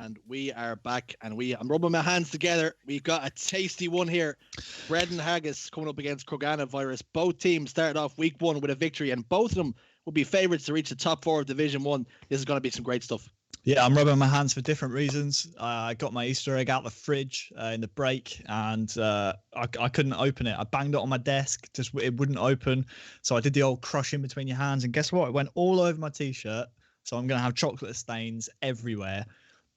And we are back, and I'm rubbing my hands together. We've got a tasty one here. Bread&Haggis coming up against Kroganavirus. Both teams started off week one with a victory, and both of them will be favourites to reach the top four of Division 1. This is going to be some great stuff. Yeah, I'm rubbing my hands for different reasons. I got my Easter egg out the fridge in the break, and I couldn't open it. I banged it on my desk, it wouldn't open. So I did the old crush in between your hands, and guess what? It went all over my T-shirt. So I'm going to have chocolate stains everywhere.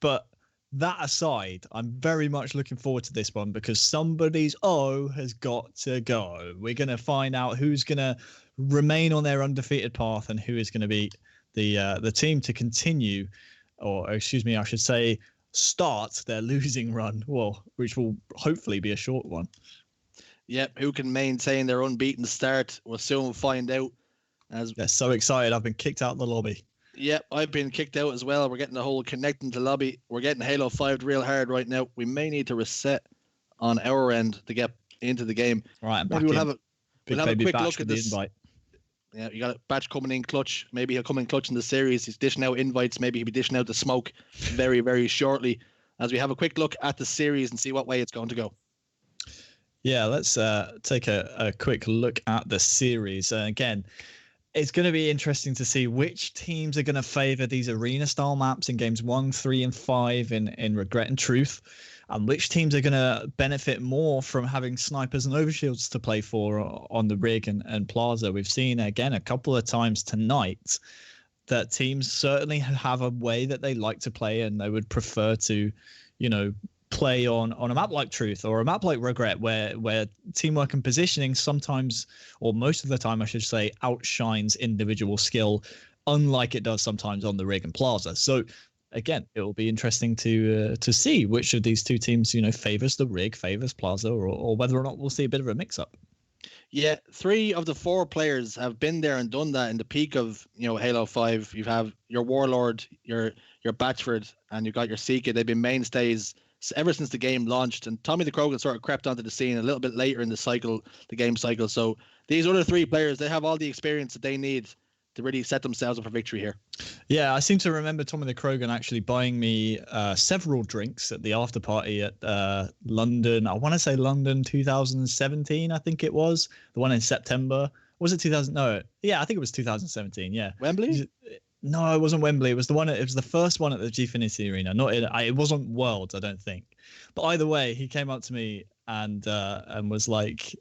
But that aside, I'm very much looking forward to this one because somebody's O has got to go. We're going to find out who's going to remain on their undefeated path and who is going to be the team to continue, or excuse me, I should say, start their losing run. Well, which will hopefully be a short one. Yep, who can maintain their unbeaten start? We'll soon find out. They're so excited. I've been kicked out of the lobby. Yep, I've been kicked out as well. We're getting the whole connecting to lobby. We're getting Halo 5'd real hard right now. We may need to reset on our end to get into the game. All right, maybe we'll have a quick look at this. Invite. Yeah, you got a batch coming in clutch. Maybe he'll come in clutch in the series. He's dishing out invites. Maybe he'll be dishing out the smoke very, very shortly as we have a quick look at the series and see what way it's going to go. Yeah, let's take a quick look at the series. Again, it's going to be interesting to see which teams are going to favor these arena-style maps in games 1, 3, and 5 in Regret and Truth, and which teams are going to benefit more from having snipers and overshields to play for on the rig and plaza. We've seen, again, a couple of times tonight that teams certainly have a way that they like to play, and they would prefer to, play on a map like Truth or a map like Regret, where teamwork and positioning sometimes, or most of the time I should say, outshines individual skill, unlike it does sometimes on the rig and plaza. So again, it will be interesting to see which of these two teams favors the rig, favors plaza, or whether or not we'll see a bit of a mix-up. Yeah, 3 of the 4 players have been there and done that in the peak of Halo 5. You have your Warlord, your Batchford, and you've got your Seeker. They've been mainstays ever since the game launched, and Tommy the Krogan sort of crept onto the scene a little bit later in the game cycle. So these other 3 players, they have all the experience that they need to really set themselves up for victory here. Yeah, I seem to remember Tommy the Krogan actually buying me several drinks at the after party at London. I want to say London 2017, I think it was. The one in September. Was it 2000? No. Yeah, I think it was 2017, yeah. Wembley? No, it wasn't Wembley. It was the first one at the Gfinity Arena. It wasn't Worlds, I don't think. But either way, he came up to me and was like,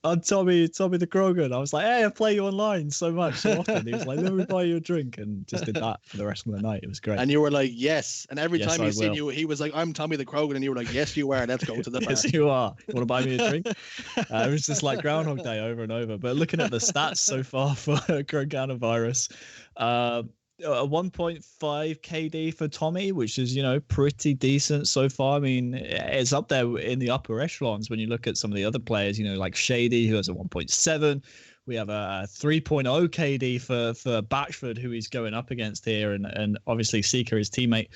"I'm Tommy the Krogan." I was like, "Hey, I play you online so much, so often." He was like, "Let me buy you a drink," and just did that for the rest of the night. It was great. And you were like, "Yes." And every time he seen you, he was like, "I'm Tommy the Krogan," and you were like, "Yes, you are. Let's go to the bar." Yes, you are. You want to buy me a drink? It was just like Groundhog Day over and over. But looking at the stats so far for Kroganavirus, a 1.5 KD for Tommy, which is pretty decent so far. I mean, it's up there in the upper echelons when you look at some of the other players, like Shady, who has a 1.7. We have a 3.0 KD for Batchford, who he's going up against here, and obviously Seeker, his teammate,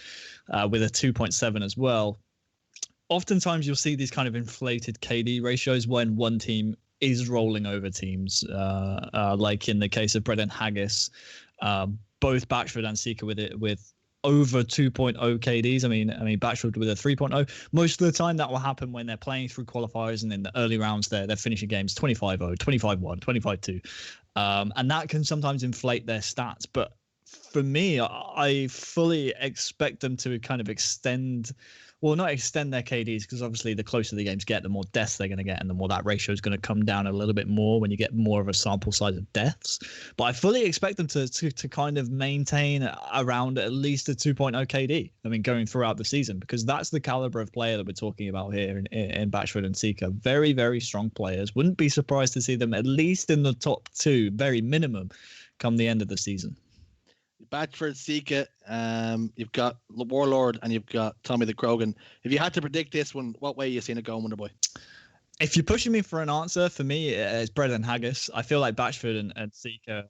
with a 2.7 as well. Oftentimes you'll see these kind of inflated KD ratios when one team is rolling over teams, like in the case of Bread&Haggis. Both Batchford and Seeker with over 2.0 KDs. I mean Batchford with a 3.0. Most of the time that will happen when they're playing through qualifiers, and in the early rounds they're finishing games 25-0, 25-1, 25-2. And that can sometimes inflate their stats. But for me, I fully expect them to kind of not extend their KDs, because obviously the closer the games get, the more deaths they're going to get, and the more that ratio is going to come down a little bit more when you get more of a sample size of deaths. But I fully expect them to kind of maintain around at least a 2.0 KD, going throughout the season, because that's the caliber of player that we're talking about here in Batchford and Seeker. Very, very strong players. Wouldn't be surprised to see them at least in the top 2, very minimum, come the end of the season. Batchford, Seeker, you've got Warlord, and you've got Tommy the Krogan. If you had to predict this one, what way are you seeing it going, Wonderboy? If you're pushing me for an answer, for me, it's Bread&Haggis. I feel like Batchford and Seeker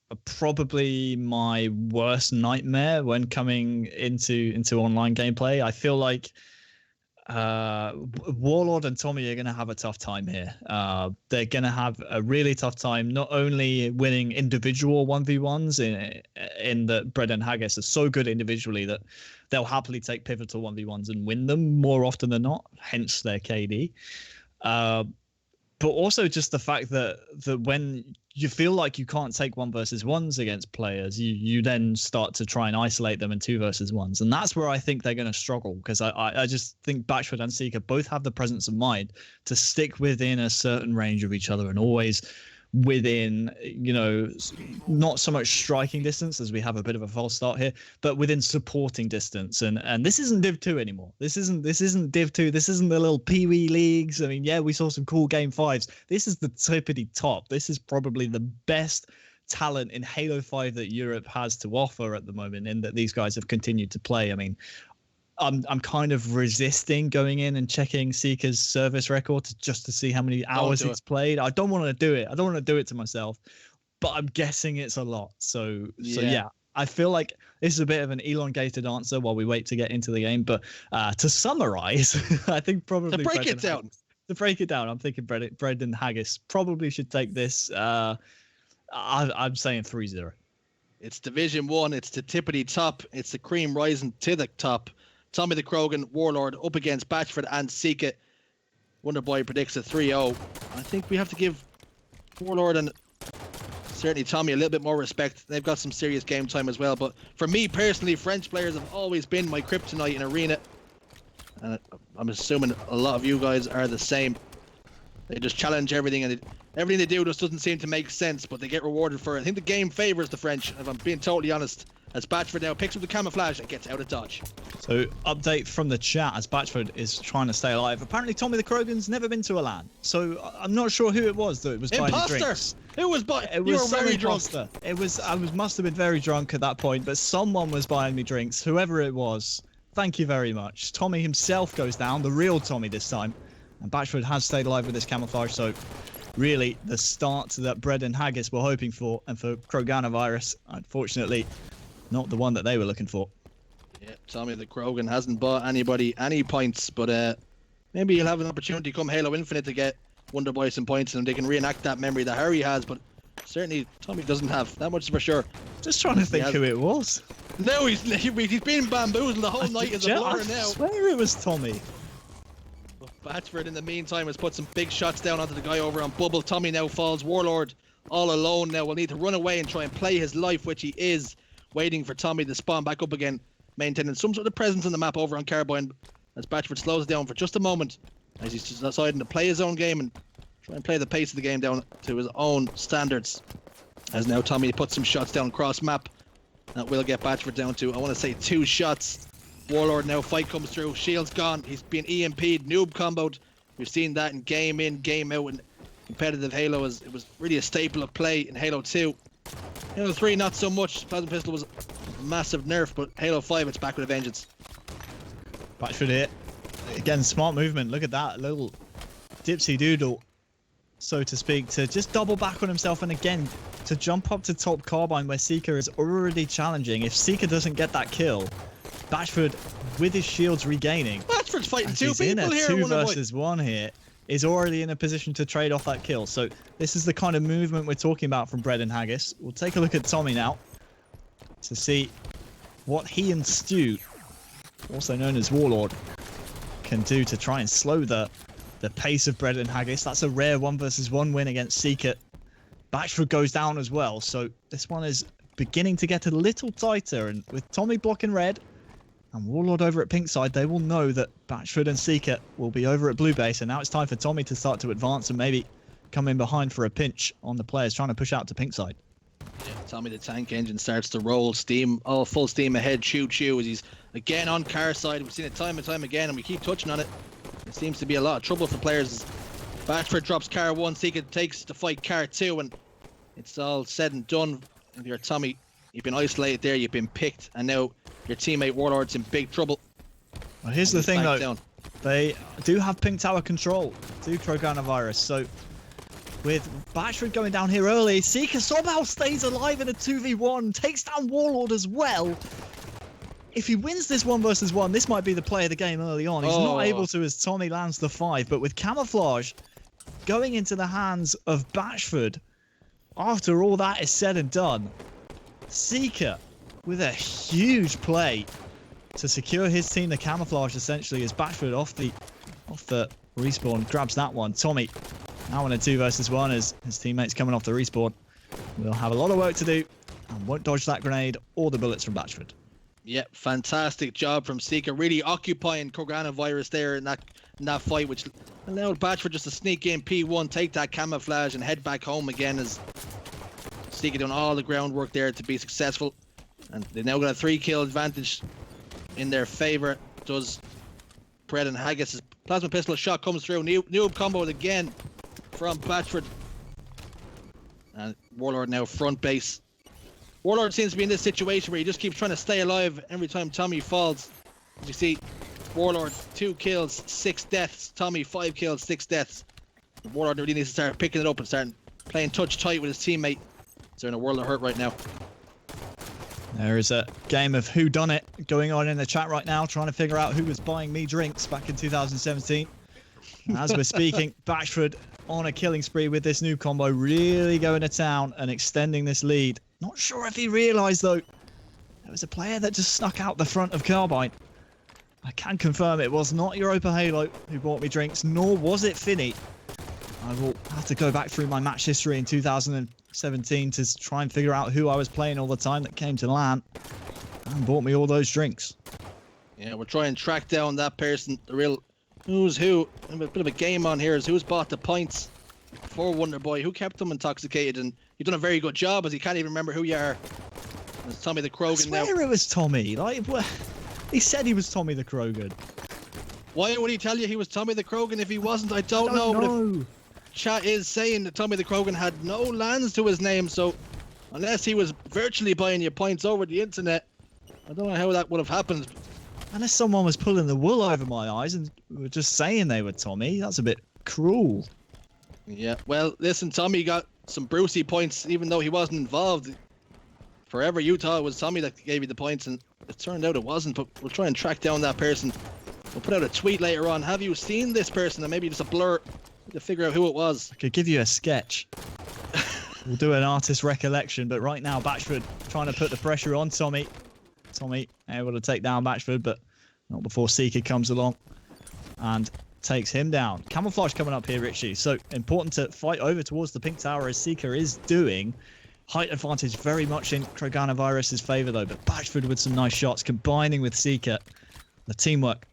are probably my worst nightmare when coming into online gameplay. I feel like Warlord and Tommy are going to have a tough time here. They're going to have a really tough time not only winning individual 1v1s in the Bread&Haggis are so good individually that they'll happily take pivotal 1v1s and win them more often than not, hence their KD. But also just the fact that when you feel like you can't take 1v1s against players, you then start to try and isolate them in 2v1s. And that's where I think they're going to struggle, because I just think Batchford and Seeker both have the presence of mind to stick within a certain range of each other and always within, not so much striking distance, as we have a bit of a false start here, but within supporting distance. And this isn't Div 2 anymore. This isn't Div 2. This isn't the little Pee-wee leagues. I mean, yeah, we saw some cool Game 5s. This is the tippity top. This is probably the best talent in Halo 5 that Europe has to offer at the moment, in that these guys have continued to play. I mean, I'm kind of resisting going in and checking Seeker's service record just to see how many hours he's played. I don't want to do it. I don't want to do it to myself, but I'm guessing it's a lot. So yeah, I feel like this is a bit of an elongated answer while we wait to get into the game. But to summarize, I think probably to break it down. I'm thinking Bread&Haggis probably should take this. I'm saying 3-0. It's Division 1. It's the tippity top. It's the cream rising to the top. Tommy the Krogan Warlord up against Batchford and Seeka. Wonderboy predicts a 3-0. I think we have to give Warlord and certainly Tommy a little bit more respect. They've got some serious game time as well. But for me personally, French players have always been my kryptonite in Arena. And I'm assuming a lot of you guys are the same. They just challenge everything, and everything they do just doesn't seem to make sense, but they get rewarded for it. I think the game favors the French, if I'm being totally honest. As Batchford now picks up the camouflage and gets out of dodge. So, update from the chat as Batchford is trying to stay alive. Apparently, Tommy the Krogan's never been to a LAN, so I'm not sure who it was that was buying drinks. Who was buying? It was very drunk. I must have been very drunk at that point, but someone was buying me drinks. Whoever it was, thank you very much. Tommy himself goes down, the real Tommy this time, and Batchford has stayed alive with this camouflage. So, really, the start that Bread&Haggis were hoping for, and for Kroganavirus, unfortunately, not the one that they were looking for. Yeah, Tommy the Krogan hasn't bought anybody any points, but maybe he'll have an opportunity come Halo Infinite to get Wonderboy some points, and they can reenact that memory that Harry has, but certainly Tommy doesn't have. That much for sure. Just trying to think who it was. No, he's been bamboozled the whole night as a blur now. I swear it was Tommy. Batchford in the meantime has put some big shots down onto the guy over on Bubble. Tommy now falls. Warlord all alone now will need to run away and try and play his life, which he is, waiting for Tommy to spawn back up again, maintaining some sort of presence on the map over on Carbine, as Batchford slows down for just a moment as he's deciding to play his own game and try and play the pace of the game down to his own standards. As now Tommy puts some shots down cross map that will get Batchford down to, I want to say, 2 shots. Warlord now, fight comes through, shield's gone, he's been EMP'd, noob comboed. We've seen that in game out, and competitive Halo it was really a staple of play in Halo 2. Halo 3 not so much. Plasma Pistol was a massive nerf, but Halo 5 it's back with a vengeance. Batchford here. Again, smart movement. Look at that little dipsy doodle, so to speak, to just double back on himself, and again to jump up to top Carbine where Seeker is already challenging. If Seeker doesn't get that kill, Batchford, with his shields regaining, Batchford's fighting 2 people in a here. 2 versus 1 here, is already in a position to trade off that kill. So this is the kind of movement we're talking about from Bread&Haggis. We'll take a look at Tommy now to see what he and Stu, also known as Warlord, can do to try and slow the pace of Bread&Haggis. That's a rare 1 versus 1 win against Seeker. Batchford goes down as well, so this one is beginning to get a little tighter, and with Tommy blocking red and Warlord over at pink side, they will know that Batchford and Seeker will be over at blue base, and now it's time for Tommy to start to advance and maybe come in behind for a pinch on the players trying to push out to pink side. Yeah, Tommy the tank engine starts to roll, steam, full steam ahead, choo as he's again on car side. We've seen it time and time again, and we keep touching on it. It seems to be a lot of trouble for players. Batchford drops car 1, Seeker takes to fight car 2, and it's all said and done. If you're Tommy, you've been isolated there, you've been picked, and now your teammate Warlord's in big trouble. Well, here's the thing though, they do have pink tower control, do Kroganavirus, so with Batchford going down here early, Seeker somehow stays alive in a 2v1, takes down Warlord as well. if he wins this 1 versus 1, this might be the play of the game early on. He's not able to as Tommy lands the 5, but with Camouflage going into the hands of Batchford, after all that is said and done, Seeker with a huge play to secure his team the Camouflage essentially as Batchford off the respawn grabs that one. Tommy now in a 2 versus 1 as his teammates coming off the respawn. We'll have a lot of work to do and won't dodge that grenade or the bullets from Batchford. Yeah, fantastic job from Seeker, really occupying Kroganavirus there in that fight, which allowed Batchford just to sneak in P1, take that camouflage and head back home again as Seeker doing all the groundwork there to be successful. And they've now got a 3-kill advantage in their favor. Does Bread&Haggis' plasma pistol shot comes through. Noob combo again from Batchford. And Warlord now front base. Warlord seems to be in this situation where he just keeps trying to stay alive every time Tommy falls. As you see, Warlord 2 kills, 6 deaths. Tommy 5 kills, 6 deaths. Warlord really needs to start picking it up and start playing touch tight with his teammate. They're in a world of hurt right now. There is a game of whodunit going on in the chat right now, trying to figure out who was buying me drinks back in 2017. As we're speaking, Batchford on a killing spree with this new combo, really going to town and extending this lead. Not sure if he realised, though, there was a player that just snuck out the front of Carbine. I can confirm it was not Europa Halo who bought me drinks, nor was it Finny. I will have to go back through my match history in 2017 to try and figure out who I was playing all the time that came to LAN and bought me all those drinks. Yeah, we're trying to track down that person, the real who's who. A bit of a game on here is who's bought the pints for Wonderboy, who kept them intoxicated, and you've done a very good job as he can't even remember who you are. It's Tommy the Krogan now. I swear it was Tommy. Like, he said he was Tommy the Krogan. Why would he tell you he was Tommy the Krogan if he wasn't? I don't know. But chat is saying that Tommy the Krogan had no lands to his name, so unless he was virtually buying you points over the internet, I don't know how that would have happened. Unless someone was pulling the wool over my eyes and were just saying they were Tommy, that's a bit cruel. Yeah, well, listen, Tommy got some Brucey points even though he wasn't involved. Forever you thought it was Tommy that gave you the points, and it turned out it wasn't, but we'll try and track down that person. We'll put out a tweet later on. Have you seen this person? And maybe just a blur to figure out who it was. I could give you a sketch. We'll do an artist recollection, but right now Batchford trying to put the pressure on Tommy. Tommy able to take down Batchford, but not before Seeker comes along and takes him down. Camouflage coming up here, Richie. So important to fight over towards the pink tower as Seeker is doing. Height advantage very much in Kroganavirus' favour though, but Batchford with some nice shots combining with Seeker. The teamwork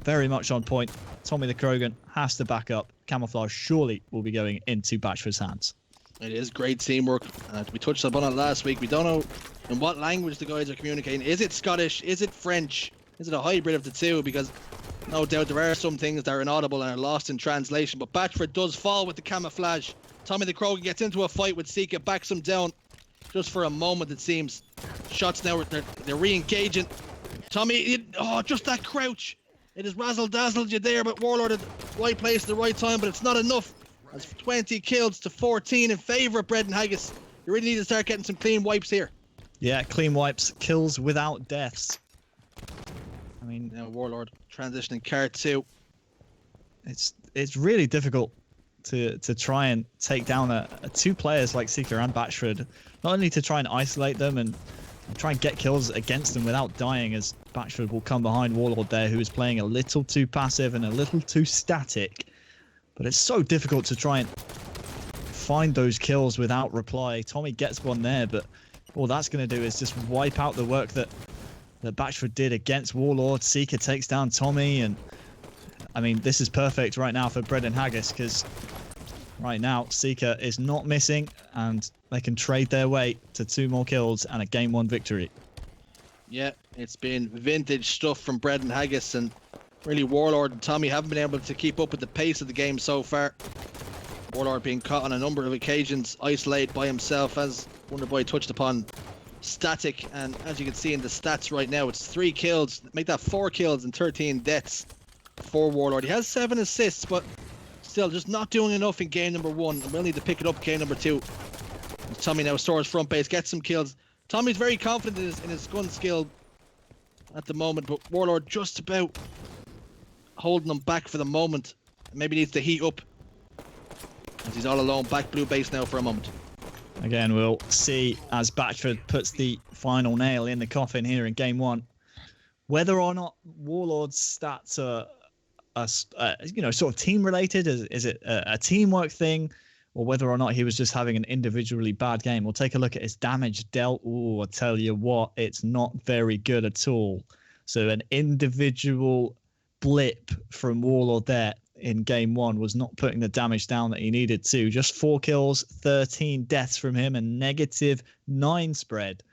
very much on point. Tommy the Krogan has to back up. Camouflage surely will be going into Batchford's hands. It is great teamwork. We touched upon it last week. We don't know in what language the guys are communicating. Is it Scottish? Is it French? Is it a hybrid of the two? Because no doubt there are some things that are inaudible and are lost in translation. But Batchford does fall with the camouflage. Tommy the Krogan gets into a fight with Seeker, backs him down just for a moment, it seems. Shots now, they're re-engaging. Tommy, just that crouch. It has razzle-dazzled you there, but Warlord at the right place at the right time, but it's not enough. That's 20 kills to 14 in favour of Bread&Haggis. You really need to start getting some clean wipes here. Yeah, clean wipes, kills without deaths. I mean, now Warlord transitioning card 2. It's really difficult to try and take down a two players like Seeker and Batchford. Not only to try and isolate them and try and get kills against them without dying, as Batchford will come behind Warlord there, who is playing a little too passive and a little too static. But it's so difficult to try and find those kills without reply. Tommy gets one there, but all that's going to do is just wipe out the work that Batchford did against Warlord. Seeker takes down Tommy, and I mean, this is perfect right now for Bread&Haggis, because right now Seeker is not missing, and they can trade their way to 2 more kills and a game 1 victory. Yeah, it's been vintage stuff from Bread&Haggis, and really Warlord and Tommy haven't been able to keep up with the pace of the game so far. Warlord being caught on a number of occasions, isolated by himself, as Wonderboy touched upon. Static, and as you can see in the stats right now, it's 3 kills. Make that 4 kills and 13 deaths for Warlord. He has 7 assists, but still just not doing enough in game number 1. And we'll need to pick it up game number 2. Tommy now stores front base, gets some kills. Tommy's very confident in his gun skill. at the moment, but Warlord just about holding them back for the moment. Maybe needs to heat up as he's all alone. Back blue base now for a moment. Again, we'll see as Batchford puts the final nail in the coffin here in game one, whether or not Warlord's stats are sort of team related. Is it a teamwork thing, or whether or not he was just having an individually bad game? We'll take a look at his damage dealt. Oh, I tell you what, it's not very good at all. So an individual blip from Warlord there in game one was not putting the damage down that he needed to. Just 4 kills, 13 deaths from him, and -9 spread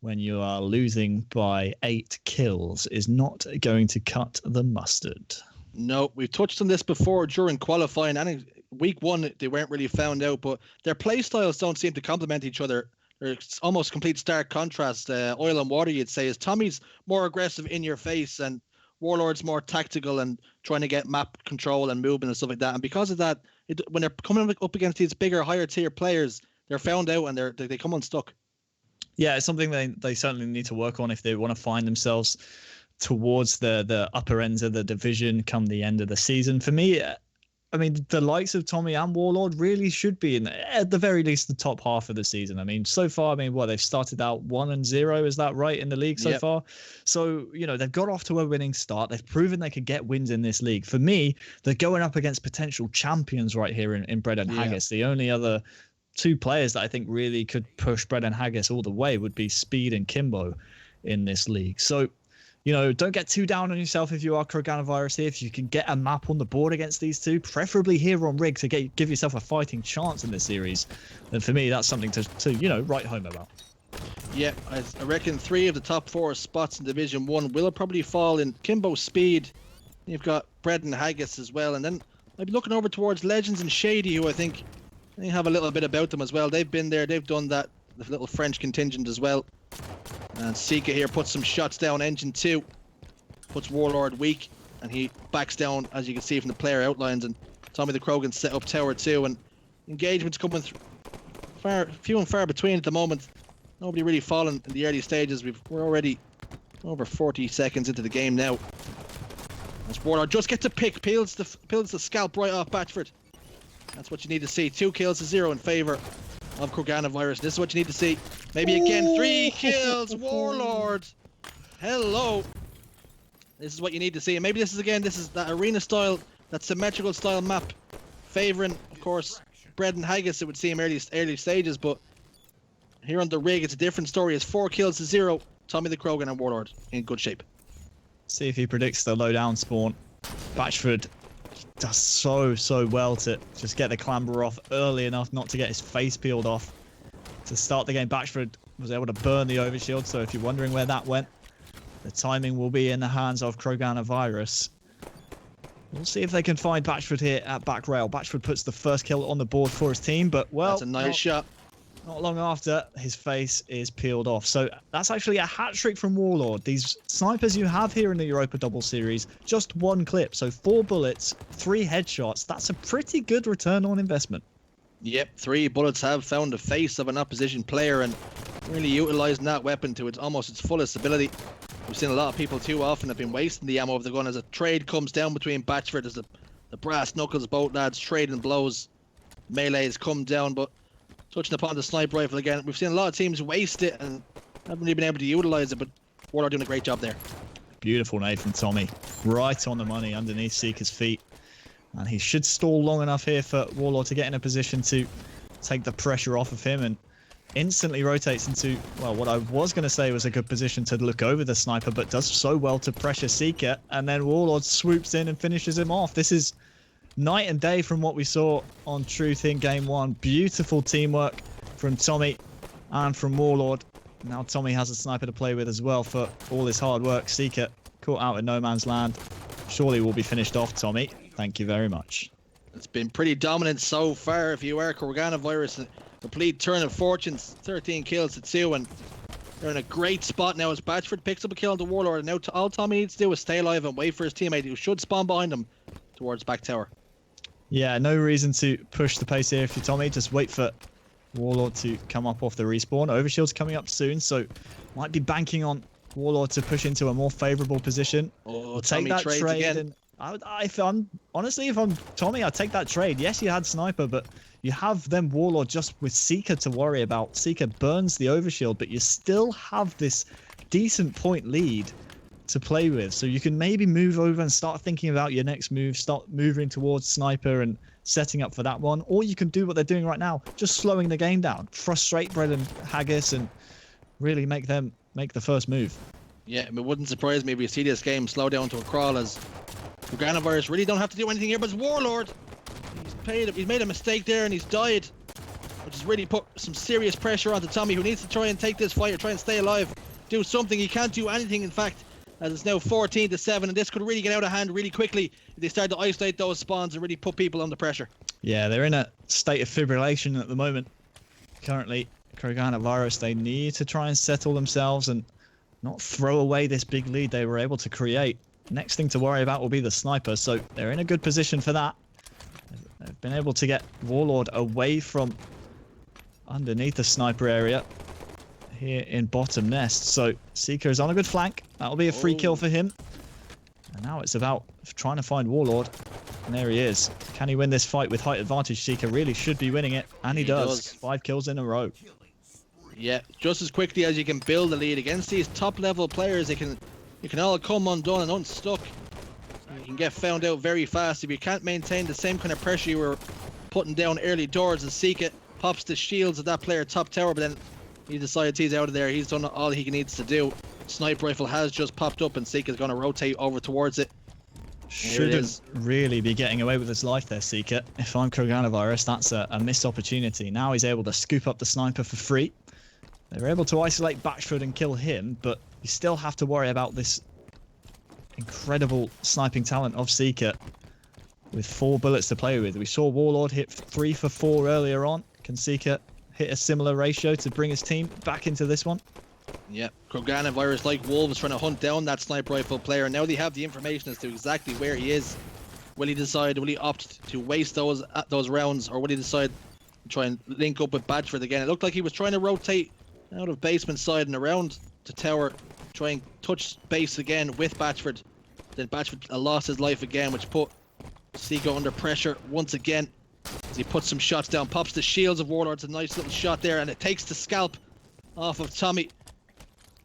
when you are losing by 8 kills is not going to cut the mustard. No, we've touched on this before during qualifying. I think week one they weren't really found out, but their play styles don't seem to complement each other. They're almost complete stark contrast. Oil and water, you'd say, is Tommy's more aggressive in your face, and Warlord's more tactical and trying to get map control and movement and stuff like that. And because of that, when they're coming up against these bigger, higher tier players, they're found out and they come unstuck. Yeah, it's something they certainly need to work on if they want to find themselves towards the upper ends of the division come the end of the season. For me, I mean, the likes of Tommy and Warlord really should be in, at the very least, the top half of the season. I mean, so far, they've started out 1-0, is that right, in the league so far? So, they've got off to a winning start. They've proven they could get wins in this league. For me, they're going up against potential champions right here in Bread&Haggis. The only other 2 players that I think really could push Bread&Haggis all the way would be Speed and Kimbo in this league. So, don't get too down on yourself if you are Kroganavirus here. If you can get a map on the board against these 2, preferably here on Rig to give yourself a fighting chance in this series, then for me, that's something to write home about. Yeah, I reckon 3 of the top 4 spots in Division 1 will probably fall in Kimbo, Speed. You've got Bread&Haggis as well. And then I'd be looking over towards Legends and Shady, who I think they have a little bit about them as well. They've been there. They've done that. The little French contingent as well. And Sika here puts some shots down. Engine 2 puts Warlord weak, and he backs down, as you can see from the player outlines. And Tommy the Krogan set up Tower 2, and engagements coming few and far between at the moment. Nobody really falling in the early stages. We're already over 40 seconds into the game now. As Warlord just gets a pick, peels the scalp right off Batchford. That's what you need to see. 2 kills to 0 in favor of Kroganavirus. This is what you need to see. Maybe again, 3 kills, Warlord. Hello. This is what you need to see. And maybe this is that arena style, that symmetrical style map, favoring, of course, Bread&Haggis, it would seem early stages, but here on the Rig, it's a different story. It's 4 kills to 0. Tommy the Krogan and Warlord in good shape. See if he predicts the low down spawn. Batchford does so well to just get the clamber off early enough not to get his face peeled off. To start the game, Batchford was able to burn the overshield, so if you're wondering where that went, the timing will be in the hands of Kroganavirus. We'll see if they can find Batchford here at back rail. Batchford puts the first kill on the board for his team, but well, that's a nice shot. Not long after, his face is peeled off. So that's actually a hat-trick from Warlord. These snipers you have here in the Europa Double Series, just 1 clip. So 4 bullets, 3 headshots. That's a pretty good return on investment. Yep, 3 bullets have found the face of an opposition player and really utilising that weapon to almost its fullest ability. We've seen a lot of people too often have been wasting the ammo of the gun as a trade comes down between Batchford, as the brass knuckles both lads trading blows. Melees come down, but touching upon the sniper rifle again, we've seen a lot of teams waste it and haven't really been able to utilise it, but Warlord doing a great job there. Beautiful nade from Tommy. Right on the money underneath Seeker's feet. And he should stall long enough here for Warlord to get in a position to take the pressure off of him and instantly rotates into, well, what I was going to say was a good position to look over the sniper, but does so well to pressure Seeker. And then Warlord swoops in and finishes him off. This is night and day from what we saw on Truth in game 1. Beautiful teamwork from Tommy and from Warlord. Now Tommy has a sniper to play with as well for all his hard work. Seeker caught out in no man's land. Surely will be finished off, Tommy. Thank you very much. It's been pretty dominant so far. If you are Kroganavirus, a complete turn of fortunes. 13 kills to 2, and they're in a great spot now as Batchford picks up a kill on the Warlord. And now all Tommy needs to do is stay alive and wait for his teammate, who should spawn behind him towards back tower. Yeah, no reason to push the pace here if you're Tommy. Just wait for Warlord to come up off the respawn. Overshield's coming up soon, so might be banking on Warlord to push into a more favorable position. Oh, Take Tommy that trades trade, again. and if I'm Tommy, I'd take that trade. Yes, you had Sniper, but you have them Warlord just with Seeker to worry about. Seeker burns the overshield, but you still have this decent point lead to play with. So you can maybe move over and start thinking about your next move, start moving towards Sniper and setting up for that one. Or you can do what they're doing right now, just slowing the game down, frustrate Bread&Haggis and really make them make the first move. Yeah, it wouldn't surprise me if we see this game slow down to a crawl, as Kroganavirus really don't have to do anything here, but it's Warlord. He's made a mistake there and he's died, which has really put some serious pressure onto Tommy, who needs to try and take this fight or try and stay alive, do something. He can't do anything, in fact, as it's now 14-7, and this could really get out of hand really quickly if they start to isolate those spawns and really put people under pressure. Yeah, they're in a state of fibrillation at the moment. Currently, Kroganavirus, they need to try and settle themselves and not throw away this big lead they were able to create. Next thing to worry about will be the Sniper, so they're in a good position for that. They've been able to get Warlord away from underneath the Sniper area here in bottom nest. So Seeker is on a good flank. That'll be a free kill for him. And now it's about trying to find Warlord. And there he is. Can he win this fight with height advantage? Seeker really should be winning it. And he does. 5 kills in a row. Yeah, just as quickly as you can build a lead against these top level players, you can all come undone and unstuck. You can get found out very fast if you can't maintain the same kind of pressure you were putting down early doors. As Seeker pops the shields of that player top tower, but then he decides he's out of there. He's done all he needs to do. Sniper rifle has just popped up and Seeker's going to rotate over towards it. Shouldn't really be getting away with his life there, Seeker. If I'm Kroganavirus, that's a missed opportunity. Now he's able to scoop up the Sniper for free. They're able to isolate Batchford and kill him, but you still have to worry about this incredible sniping talent of Seeker with 4 bullets to play with. We saw Warlord hit 3 for 4 earlier on. Can Seeker hit a similar ratio to bring his team back into this one? Yeah, Kroganavirus, like wolves, trying to hunt down that sniper rifle player. Now they have the information as to exactly where he is. Will he opt to waste those rounds, or will he decide to try and link up with Batchford again? It looked like he was trying to rotate out of basement side and around to tower, try and touch base again with Batchford. Then Batchford lost his life again, which put Seeker under pressure once again as he puts some shots down, pops the shields of Warlord. It's a nice little shot there, and it takes the scalp off of Tommy.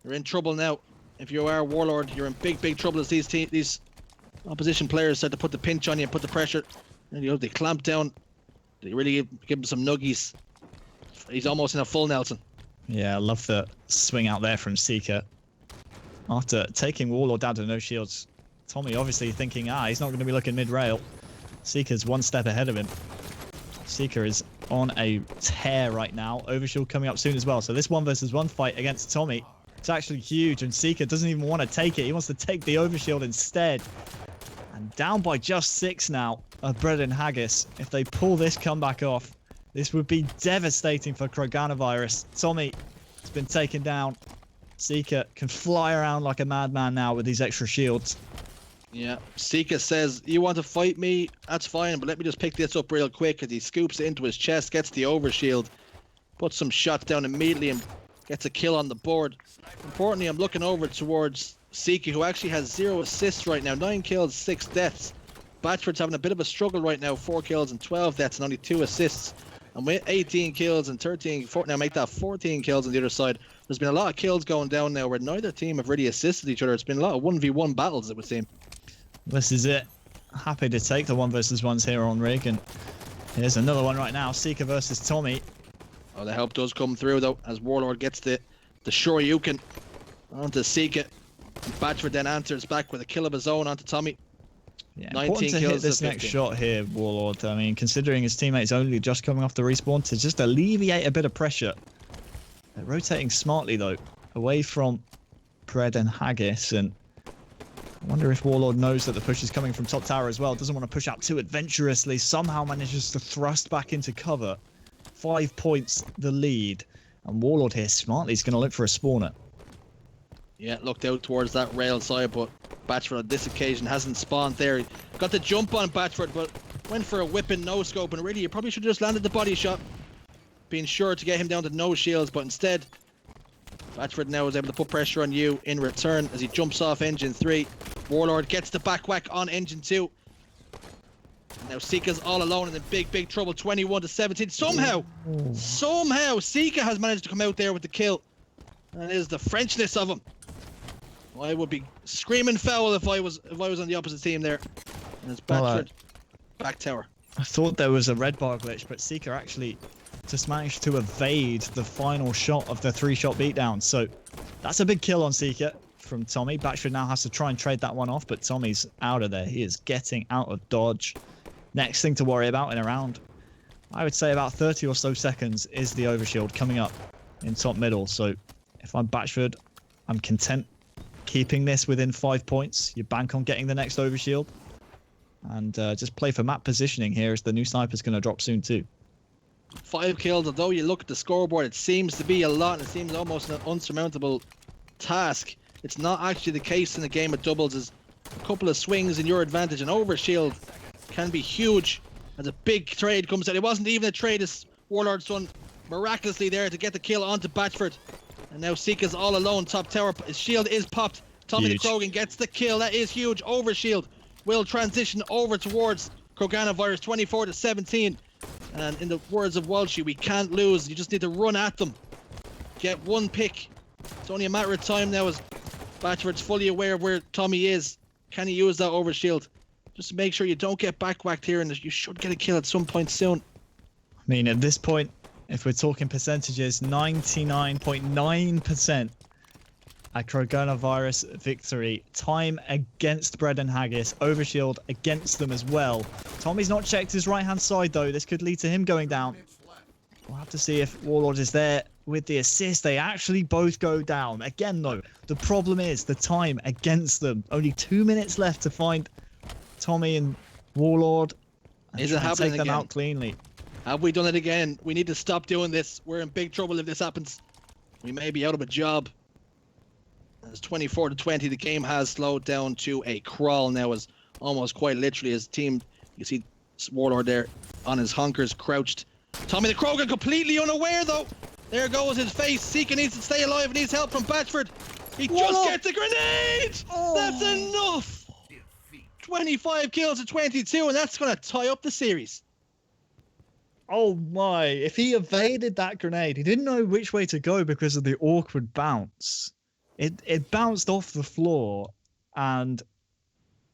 You're in trouble now. If you are Warlord, you're in big trouble as these opposition players start to put the pinch on you and put the pressure. And they clamp down. They really give him some nuggies. He's almost in a full Nelson. Yeah, I love the swing out there from Seeker. After taking Warlord down to no shields, Tommy obviously thinking, he's not going to be looking mid-rail. Seeker's 1 step ahead of him. Seeker is on a tear right now. Overshield coming up soon as well. So this 1 versus 1 fight against Tommy, it's actually huge, and Seeker doesn't even want to take it. He wants to take the overshield instead. And down by just 6 now of Bread&Haggis. If they pull this comeback off, this would be devastating for Kroganavirus. Tommy has been taken down. Seeker can fly around like a madman now with these extra shields. Yeah, Seeker says, you want to fight me? That's fine, but let me just pick this up real quick, as he scoops it into his chest, gets the overshield, puts some shots down immediately and gets a kill on the board. Importantly, I'm looking over towards Seeker, who actually has 0 assists right now. 9 kills, 6 deaths. Batchford's having a bit of a struggle right now. 4 kills and 12 deaths and only 2 assists. And with 18 kills and 14, now make that 14 kills on the other side. There's been a lot of kills going down now where neither team have really assisted each other. It's been a lot of 1v1 battles, it would seem. This is it. Happy to take the 1 versus 1s here on Rig, and here's another one right now. Seeker versus Tommy. Oh, the help does come through though, as Warlord gets the Shoryuken onto Seeker. Batchford then answers back with a kill of his own onto Tommy. Yeah, important to hit this next shot here, Warlord. I mean, considering his teammates only just coming off the respawn, to just alleviate a bit of pressure. They're rotating smartly though, away from Bread&Haggis, and I wonder if Warlord knows that the push is coming from top tower as well. Doesn't want to push out too adventurously. Somehow manages to thrust back into cover. 5 points the lead, and Warlord here smartly is going to look for a spawner. Yeah, looked out towards that rail side, but Batchford on this occasion hasn't spawned there. He got the jump on Batchford, but went for a whipping no-scope, and really, you probably should have just landed the body shot, being sure to get him down to no shields, but instead Batchford now is able to put pressure on you in return as he jumps off Engine 3. Warlord gets the back whack on Engine 2. And now Sika's all alone and in big trouble, 21-17. Somehow, Sika has managed to come out there with the kill. And it is the Frenchness of him. I would be screaming foul if I was on the opposite team there. And it's Batchford, back tower. I thought there was a red bar glitch, but Sika actually just managed to evade the final shot of the 3-shot beatdown. So that's a big kill on Sika from Tommy. Batchford now has to try and trade that one off, but Tommy's out of there. He is getting out of dodge. Next thing to worry about in around, I would say about 30 or so seconds, is the overshield coming up in top middle. So if I'm Batchford, I'm content keeping this within 5 points. You bank on getting the next overshield. And just play for map positioning here, as the new sniper's going to drop soon too. 5 kills, although you look at the scoreboard, it seems to be a lot. It seems almost an unsurmountable task. It's not actually the case in a game of doubles. As a couple of swings in your advantage, an overshield can be huge as a big trade comes out. It wasn't even a trade, as Warlord's done miraculously there to get the kill onto Batchford. And now Sika's all alone top tower. His shield is popped. Tommy the Krogan gets the kill. That is huge. Overshield will transition over towards Kroganavirus, 24-17. And in the words of Walshy, we can't lose. You just need to run at them. Get one pick. It's only a matter of time now, as Batchford's fully aware of where Tommy is. Can he use that overshield? Just make sure you don't get back whacked here, and you should get a kill at some point soon. I mean, at this point, if we're talking percentages, 99.9% a Kroganavirus victory. Time against Bread&Haggis. Overshield against them as well. Tommy's not checked his right-hand side, though. This could lead to him going down. We'll have to see if Warlord is there with the assist. They actually both go down. Again, though, the problem is the time against them. Only 2 minutes left to find Tommy and Warlord. And is it happening take them again? Out cleanly. Have we done it again? We need to stop doing this. We're in big trouble if this happens. We may be out of a job. It's 24-20. The game has slowed down to a crawl now, as almost quite literally his team. You see Warlord there on his honkers, crouched. Tommy the Krogan completely unaware, though. There goes his face. Sika needs to stay alive. Needs help from Batchford. He just gets a grenade. That's enough. 25 kills to 22, and that's going to tie up the series. Oh my, if he evaded that grenade, he didn't know which way to go because of the awkward bounce. It bounced off the floor, and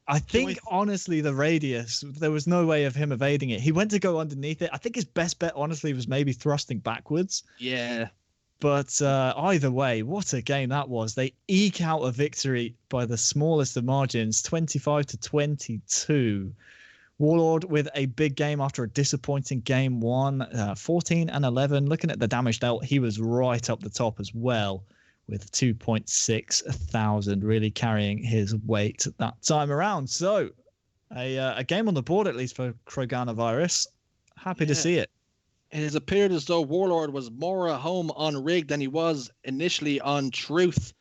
I think, honestly, the radius, there was no way of him evading it. He went to go underneath it. I think his best bet, honestly, was maybe thrusting backwards. Yeah. But either way, what a game that was. They eke out a victory by the smallest of margins, 25-22. Warlord with a big game after a disappointing game one, 14-11. Looking at the damage dealt, he was right up the top as well, with 2.6 thousand, really carrying his weight that time around. So a game on the board, at least for Kroganavirus. Happy to see it. It has appeared as though Warlord was more at home on Rig than he was initially on Truth.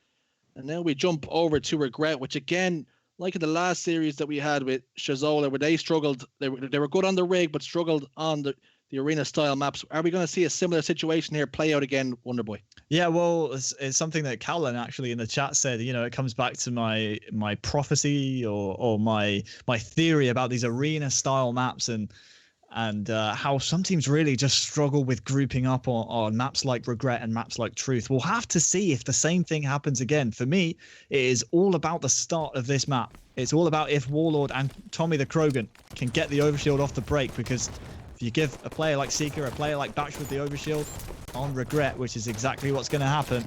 And now we jump over to Regret, which again, like in the last series that we had with Shazola, where they struggled, they were good on the Rig, but struggled on the arena-style maps. Are we going to see a similar situation here play out again, Wonderboy? Yeah, well, it's something that Callan actually in the chat said. You know, it comes back to my prophecy or my theory about these arena-style maps and how some teams really just struggle with grouping up on maps like Regret and maps like Truth. We'll have to see if the same thing happens again. For me, it is all about the start of this map. It's all about if Warlord and Tommy the Krogan can get the overshield off the break, because if you give a player like Seeker, a player like Batchford the overshield on Regret, which is exactly what's going to happen,